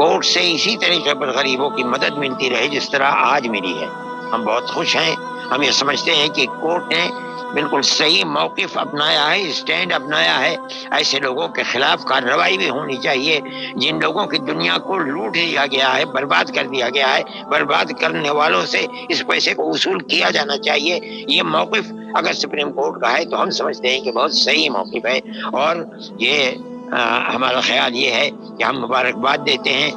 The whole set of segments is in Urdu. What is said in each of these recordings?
کورٹ سے اسی طریقے پر غریبوں کی مدد ملتی رہے جس طرح آج ملی ہے۔ ہم بہت خوش ہیں، ہم یہ سمجھتے ہیں کہ کورٹ نے بالکل صحیح موقف اپنایا ہے، اسٹینڈ اپنایا ہے۔ ایسے لوگوں کے خلاف کارروائی بھی ہونی چاہیے جن لوگوں کی دنیا کو لوٹ لیا گیا ہے، برباد کر دیا گیا ہے۔ برباد کرنے والوں سے اس پیسے کو وصول کیا جانا چاہیے۔ یہ موقف اگر سپریم کورٹ کا ہے تو ہم سمجھتے ہیں کہ بہت صحیح موقف ہے، اور یہ ہمارا خیال یہ ہے کہ ہم مبارکباد دیتے ہیں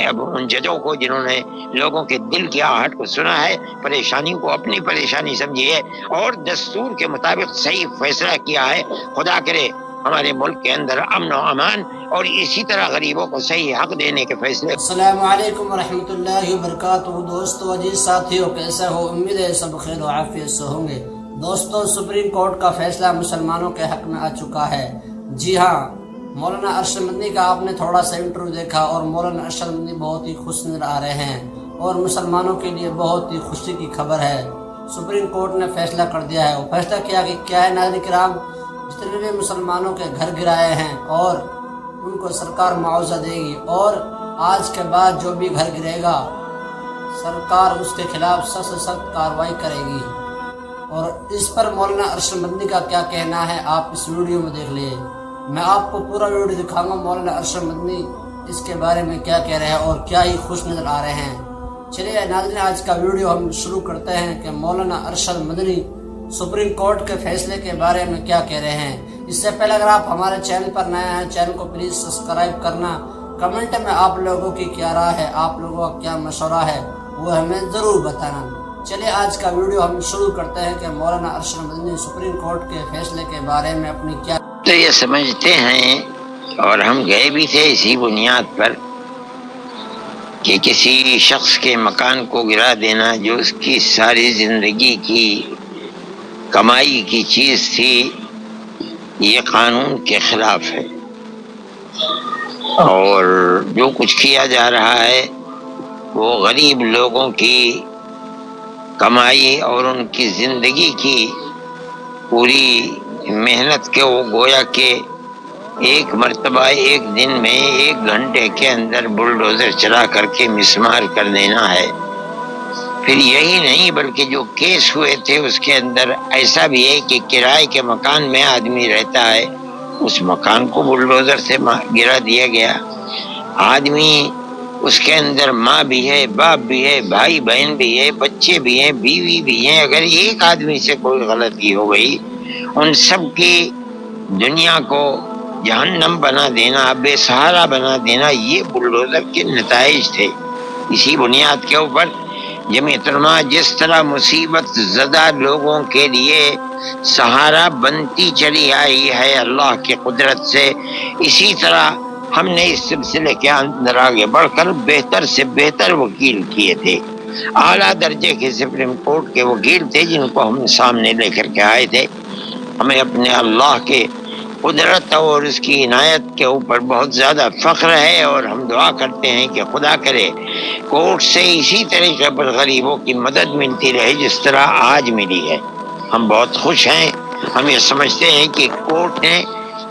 اب ان ججوں کو جنہوں نے لوگوں کے دل کی آہٹ کو سنا ہے، پریشانی کو اپنی پریشانی سمجھی ہے اور دستور کے مطابق صحیح فیصلہ کیا ہے۔ خدا کرے ہمارے ملک کے اندر امن و امان اور اسی طرح غریبوں کو صحیح حق دینے کے فیصلے۔ السلام علیکم ورحمۃ اللہ وبرکاتہ۔ دوستو عزیز ساتھیوں، کیسے ہو؟ امید ہے سب خیر و عافیت سے ہوں گے۔ دوستو، سپریم کورٹ کا فیصلہ مسلمانوں کے حق میں آ چکا ہے۔ جی ہاں، مولانا ارشد مدنی کا آپ نے تھوڑا سا انٹرویو دیکھا، اور مولانا ارشد مدنی بہت ہی خوش نظر آ رہے ہیں، اور مسلمانوں کے لیے بہت ہی خوشی کی خبر ہے۔ سپریم کورٹ نے فیصلہ کر دیا ہے۔ وہ فیصلہ کیا ہے ناظرین کرام؟ جتنے بھی مسلمانوں کے گھر گرائے ہیں اور ان کو سرکار معاوضہ دے گی، اور آج کے بعد جو بھی گھر گرے گا سرکار اس کے خلاف سخت سے سخت کارروائی کرے گی۔ اور اس پر مولانا ارشد مدنی کا کیا کہنا ہے آپ اس ویڈیو میں دیکھ لیے۔ میں آپ کو پورا ویڈیو دکھاؤں گا، مولانا ارشد مدنی اس کے بارے میں کیا کہہ رہے ہیں اور کیا ہی خوش نظر آ رہے ہیں۔ چلیے ناظرین، آج کا ویڈیو ہم شروع کرتے ہیں کہ مولانا ارشد مدنی سپریم کورٹ کے فیصلے کے بارے میں کیا کہہ رہے ہیں۔ اس سے پہلے اگر آپ ہمارے چینل پر نئے ہیں، چینل کو پلیز سبسکرائب کرنا۔ کمنٹ میں آپ لوگوں کی کیا رائے ہے، آپ لوگوں کا کیا مشورہ ہے، وہ ہمیں ضرور بتانا۔ چلیے آج کا ویڈیو ہم شروع کرتے ہیں کہ مولانا ارشد مدنی سپریم کورٹ کے فیصلے کے بارے میں اپنی کیا۔ تو یہ سمجھتے ہیں، اور ہم گئے بھی تھے اسی بنیاد پر، کہ کسی شخص کے مکان کو گرا دینا جو اس کی ساری زندگی کی کمائی کی چیز تھی، یہ قانون کے خلاف ہے، اور جو کچھ کیا جا رہا ہے وہ غریب لوگوں کی کمائی اور ان کی زندگی کی پوری محنت کے وہ گویا کہ ایک مرتبہ ایک دن میں 1 گھنٹے کے اندر بلڈوزر چلا کر کے مسمار کر دینا ہے۔ پھر یہی نہیں بلکہ جو کیس ہوئے تھے اس کے اندر ایسا بھی ہے کہ کرائے کے مکان میں آدمی رہتا ہے، اس مکان کو بلڈوزر سے گرا دیا گیا۔ آدمی اس کے اندر ماں بھی ہے، باپ بھی ہے، بھائی بہن بھی ہے، بچے بھی ہیں، بیوی بھی ہیں۔ اگر ایک آدمی سے کوئی غلطی ہو گئی، ان سب کی دنیا کو جہنم بنا دینا، بے سہارا بنا دینا، یہ بلڈوزر کے نتائج تھے۔ اسی بنیاد کے اوپر جمعیت علماء جس طرح مصیبت زدہ لوگوں کے لیے سہارا بنتی چلی آئی ہے اللہ کی قدرت سے، اسی طرح ہم نے اس سلسلے کے اندر آگے بڑھ کر بہتر سے بہتر وکیل کیے تھے۔ اعلیٰ درجے کے سپریم کورٹ کے وکیل تھے جن کو ہم سامنے لے کر کے آئے تھے۔ ہمیں اپنے اللہ کے قدرت اور اس کی عنایت کے اوپر بہت زیادہ فخر ہے، اور ہم دعا کرتے ہیں کہ خدا کرے کورٹ سے اسی طریقے پر غریبوں کی مدد ملتی رہے جس طرح آج ملی ہے۔ ہم بہت خوش ہیں، ہم یہ سمجھتے ہیں کہ کورٹ نے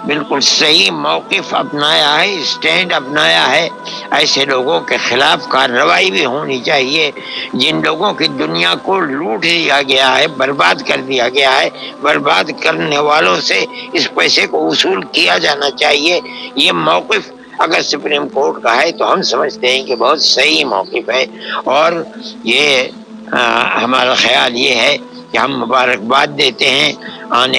بالکل صحیح موقف اپنایا ہے، اسٹینڈ اپنایا ہے۔ ایسے لوگوں کے خلاف کارروائی بھی ہونی چاہیے جن لوگوں کی دنیا کو لوٹ لیا گیا ہے، برباد کر دیا گیا ہے۔ برباد کرنے والوں سے اس پیسے کو وصول کیا جانا چاہیے۔ یہ موقف اگر سپریم کورٹ کا ہے تو ہم سمجھتے ہیں کہ بہت صحیح موقف ہے، اور یہ ہمارا خیال یہ ہے کہ ہم مبارکباد دیتے ہیں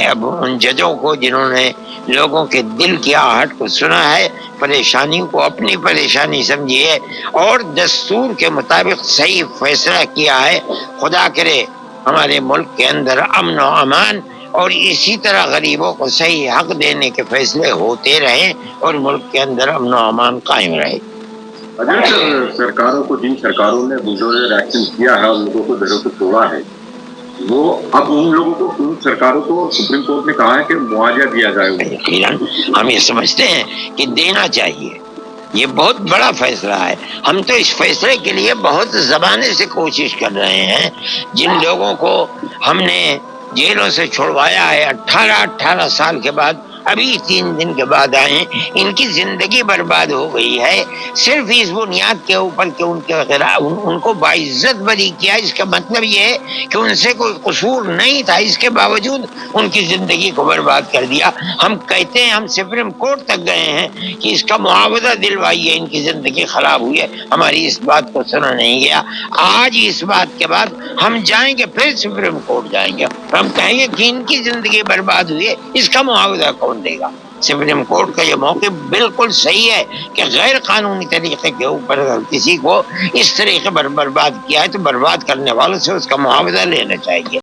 اب ان ججوں کو جنہوں نے لوگوں کے دل کی آہٹ کو سنا ہے، پریشانی کو اپنی پریشانی سمجھی ہے اور دستور کے مطابق صحیح فیصلہ کیا ہے۔ خدا کرے ہمارے ملک کے اندر امن و امان اور اسی طرح غریبوں کو صحیح حق دینے کے فیصلے ہوتے رہیں اور ملک کے اندر امن و امان قائم رہے۔ سرکاروں کو، جن سرکاروں نے بلڈوزر ایکشن کیا ہے اور لوگوں کو گھروں کو توڑا ہے، وہ اب ان لوگوں کو، ان سرکاروں کو سپریم کورٹ نے کہا ہے کہ معاوضہ دیا جائے۔ یقیناً ہم یہ سمجھتے ہیں کہ دینا چاہیے، یہ بہت بڑا فیصلہ ہے۔ ہم تو اس فیصلے کے لیے بہت زمانے سے کوشش کر رہے ہیں۔ جن لوگوں کو ہم نے جیلوں سے چھڑوایا ہے 18 سال کے بعد، ابھی 3 دن کے بعد آئے ہیں، ان کی زندگی برباد ہو گئی ہے صرف اس بنیاد کے اوپر کہ ان کو باعزت بری کیا۔ اس کا مطلب یہ ہے کہ ان سے کوئی قصور نہیں تھا، اس کے باوجود ان کی زندگی کو برباد کر دیا۔ ہم کہتے ہیں، ہم سپریم کورٹ تک گئے ہیں کہ اس کا معاوضہ دلوائیے، ان کی زندگی خراب ہوئی ہے، ہماری اس بات کو سنا نہیں گیا۔ آج اس بات کے بعد ہم جائیں گے، پھر سپریم کورٹ جائیں گے، ہم کہیں گے کہ ان کی زندگی برباد ہوئی ہے، اس کا معاوضہ کون دے گا؟ سپریم کورٹ کا یہ موقف بالکل صحیح ہے کہ غیر قانونی طریقے کے اوپر اگر کسی کو اس طریقے پر برباد کیا ہے تو برباد کرنے والوں سے اس کا معاوضہ لینا چاہیے۔